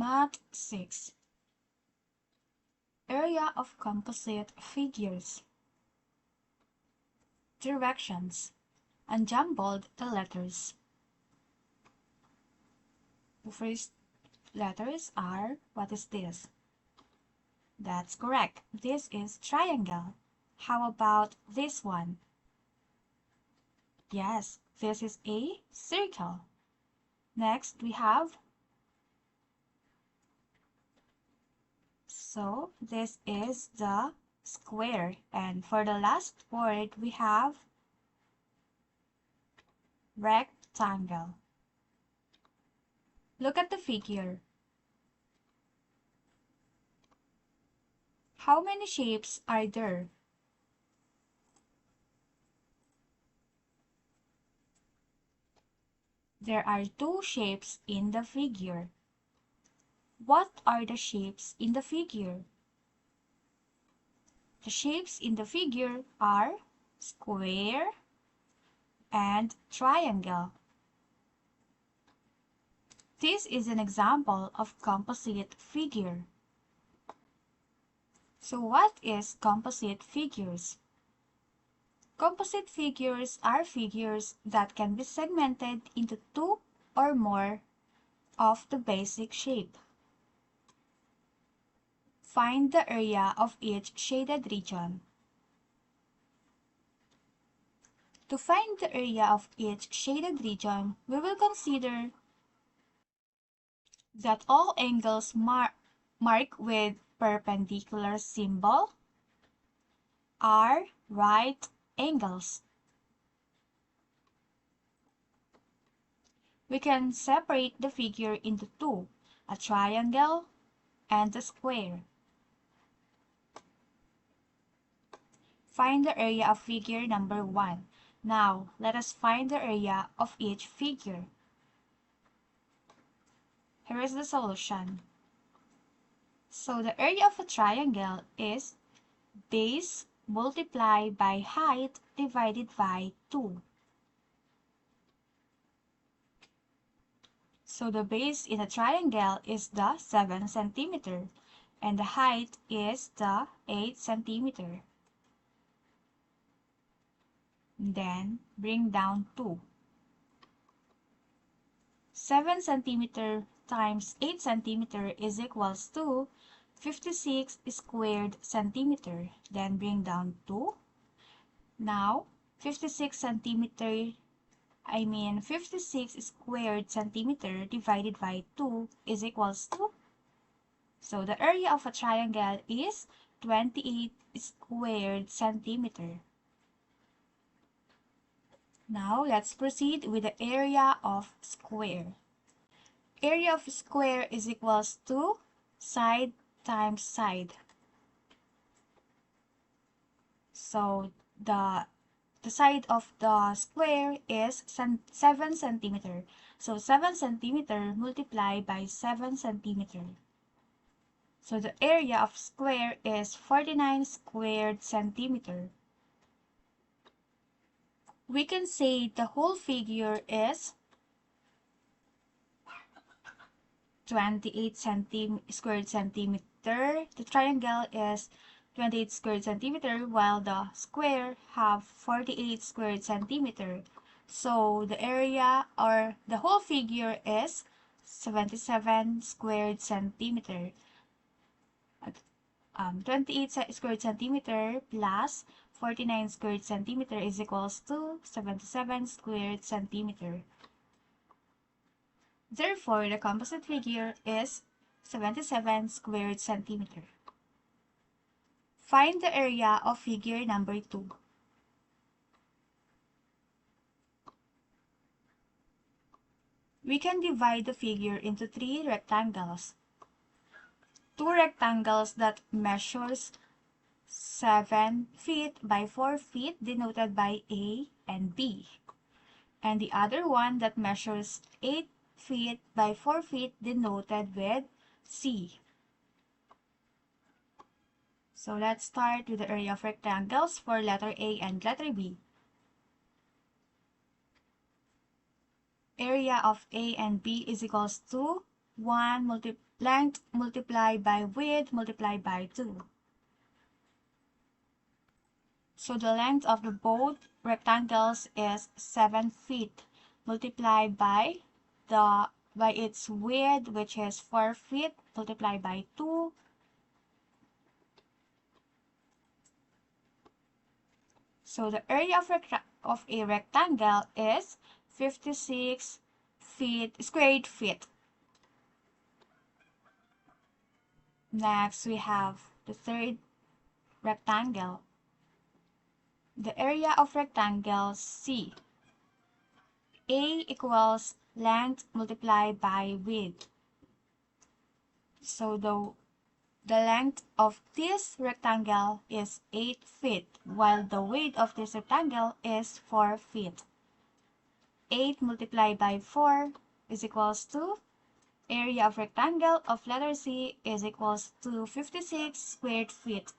Math 6. Area of composite figures. Directions. Unjumbled the letters. The first letters are, what is this? That's correct. This is triangle. How about this one? Yes, this is a circle. Next, we have, so this is the square. And for the last word, we have rectangle. Look at the figure. How many shapes are there? There are two shapes in the figure. What are the shapes in the figure? The shapes in the figure are square and triangle. This is an example of composite figure. So what is composite figures? Composite figures are figures that can be segmented into two or more of the basic shape. Find the area of each shaded region. To find the area of each shaded region, we will consider that all angles marked with perpendicular symbol are right angles. We can separate the figure into two, a triangle and a square. Find the area of figure number 1. Now, let us find the area of each figure. Here is the solution. So, the area of a triangle is base multiplied by height divided by 2. So, the base in a triangle is the 7 cm and the height is the 8 cm. Then, bring down 2. 7 cm times 8 cm is equals to 56 squared centimeter. Then bring down 2. Now, 56 squared centimeter divided by 2 is equals to, so the area of a triangle is 28 squared centimeter. Now, let's proceed with the area of square. Area of square is equals to side times side. So, the side of the square is 7 cm. So, 7 cm multiplied by 7 cm. So, the area of square is 49 squared centimeter. We can say the whole figure is 28 squared centimeter. The triangle is 28 squared centimeter, while the square have 48 squared centimeter. So the area or the whole figure is 77 squared centimeter. 28 squared centimeter plus 49 squared centimeter is equals to 77 squared centimeter. Therefore, the composite figure is 77 squared centimeter. Find the area of figure number 2. We can divide the figure into 3 rectangles. 2 rectangles that measures 7 feet by 4 feet denoted by A and B. And the other one that measures 8 feet by 4 feet denoted with C. So let's start with the area of rectangles for letter A and letter B. Area of A and B is equals to 1 multiplied length multiplied by width multiplied by 2. So the length of the both rectangles is 7 feet multiplied by its width, which is 4 feet multiplied by 2. So the area of a rectangle is 56 square feet. Next, we have the third rectangle. The area of rectangle C. A equals length multiplied by width. So the length of this rectangle is 8 feet, while the width of this rectangle is 4 feet. 8 multiplied by 4 is equals to area of rectangle of letter C is equals to 56 square feet.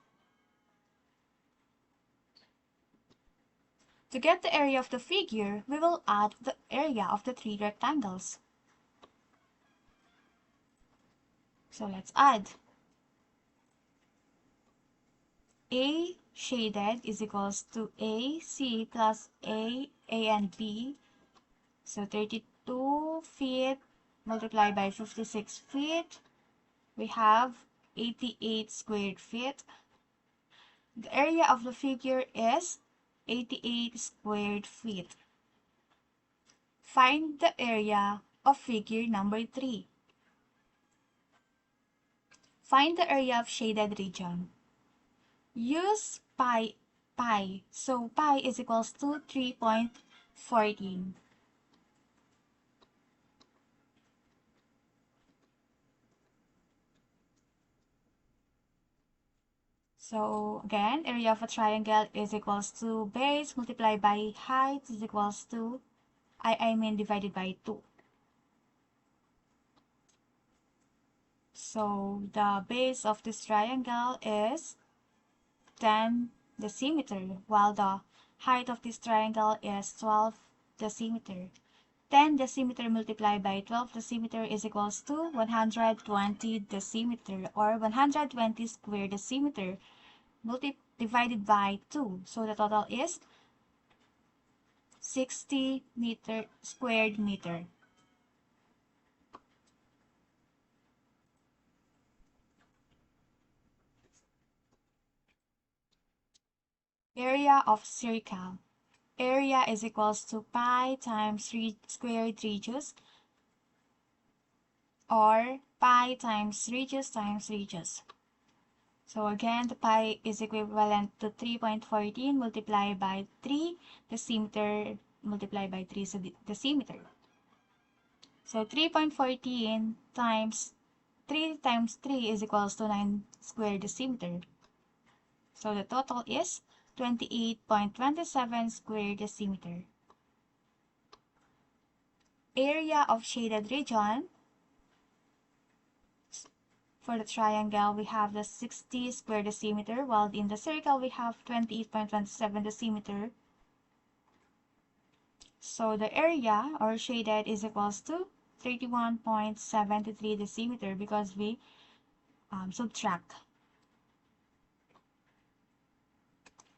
To get the area of the figure, we will add the area of the 3 rectangles. So let's add. A shaded is equals to AC plus A and B. So 32 feet multiplied by 56 feet. We have 88 square feet. The area of the figure is 88 square feet. Find the area of figure number 3. Find the area of shaded region. Use pi. So pi is equals to 3.14. So again, area of a triangle is equals to base multiplied by height is equals to, divided by 2. So the base of this triangle is 10 decimeter, while the height of this triangle is 12 decimeter. 10 decimeter multiplied by 12 decimeter is equals to 120 decimeter, or 120 square decimeter divided by 2. So the total is 60 squared meter. Area of circle. Area is equals to pi times squared radius, or pi times radius times radius. So again, the pi is equivalent to 3.14 multiplied by 3 decimeter multiplied by 3 decimeter. So 3.14 times 3 times 3 is equals to 9 square decimeter. So the total is 28.27 square decimeter. Area of shaded region. For the triangle, we have the 60 square decimeter, while in the circle, we have 28.27 decimeter. So the area, or shaded, is equals to 31.73 decimeter because we subtract.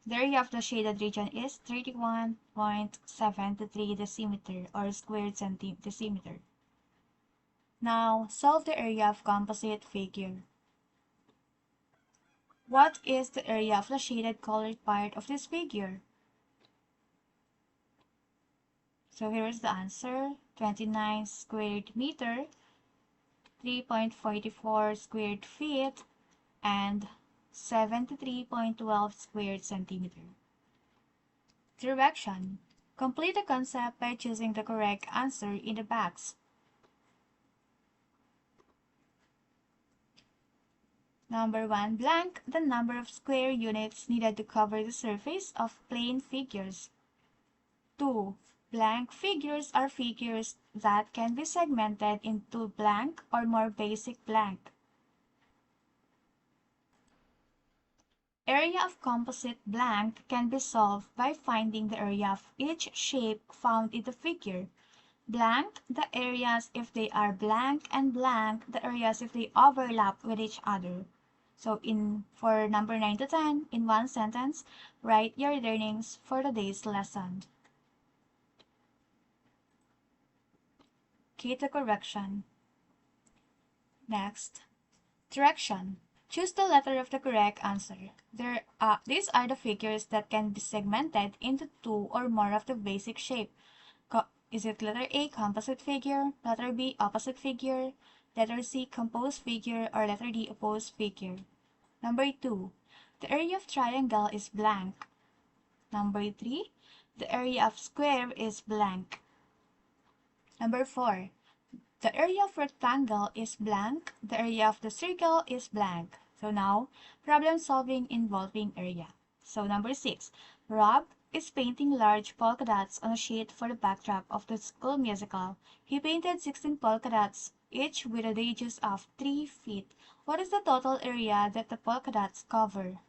The area of the shaded region is 31.73 decimeter, or squared decimeter. Now, solve the area of composite figure. What is the area of the shaded colored part of this figure? So here is the answer, 29 squared meter, 3.44 squared feet, and 73.12 squared centimeter. Direction. Complete the concept by choosing the correct answer in the box. Number 1, blank the number of square units needed to cover the surface of plane figures. 2. Blank figures are figures that can be segmented into blank or more basic blank. Area of composite blank can be solved by finding the area of each shape found in the figure. Blank the areas if they are blank, and blank the areas if they overlap with each other. So for number 9 to 10, in one sentence, write your learnings for today's lesson. Key to correction. Next, direction. Choose the letter of the correct answer. These are the figures that can be segmented into two or more of the basic shape. Is it letter A, composite figure, letter B, opposite figure, letter C, composed figure, or letter D, opposed figure? Number 2, the area of triangle is blank. Number 3, the area of square is blank. Number 4, the area of rectangle is blank. The area of the circle is blank. So now, problem solving involving area. So number 6, Rob is painting large polka dots on a sheet for the backdrop of the school musical. He painted 16 polka dots, each with a radius of 3 feet. What is the total area that the polka dots cover?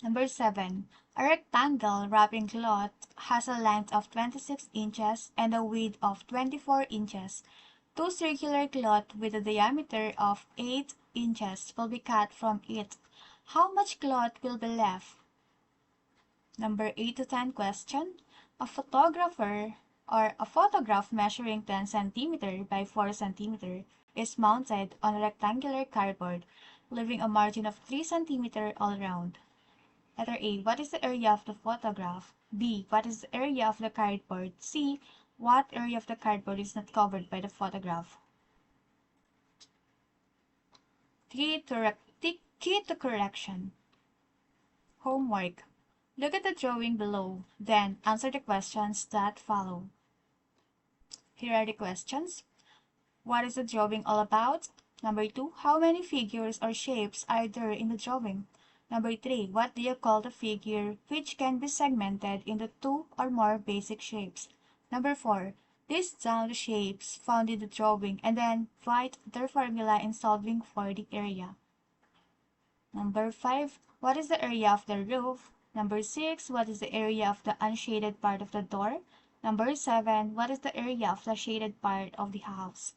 Number 7. A rectangle wrapping cloth has a length of 26 inches and a width of 24 inches. Two circular cloth with a diameter of 8 inches will be cut from it. How much cloth will be left? Number 8 to 10 question. A photographer or a photograph measuring 10 cm by 4 cm is mounted on a rectangular cardboard, leaving a margin of 3 cm all around. Letter A. What is the area of the photograph? B. What is the area of the cardboard? C. What area of the cardboard is not covered by the photograph? Key to correction. Homework. Look at the drawing below, then answer the questions that follow. Here are the questions. What is the drawing all about? Number 2. How many figures or shapes are there in the drawing? Number 3. What do you call the figure which can be segmented into two or more basic shapes? Number 4. List down the shapes found in the drawing and then write their formula in solving for the area. Number 5. What is the area of the roof? Number 6. What is the area of the unshaded part of the door? Number 7. What is the area of the shaded part of the house?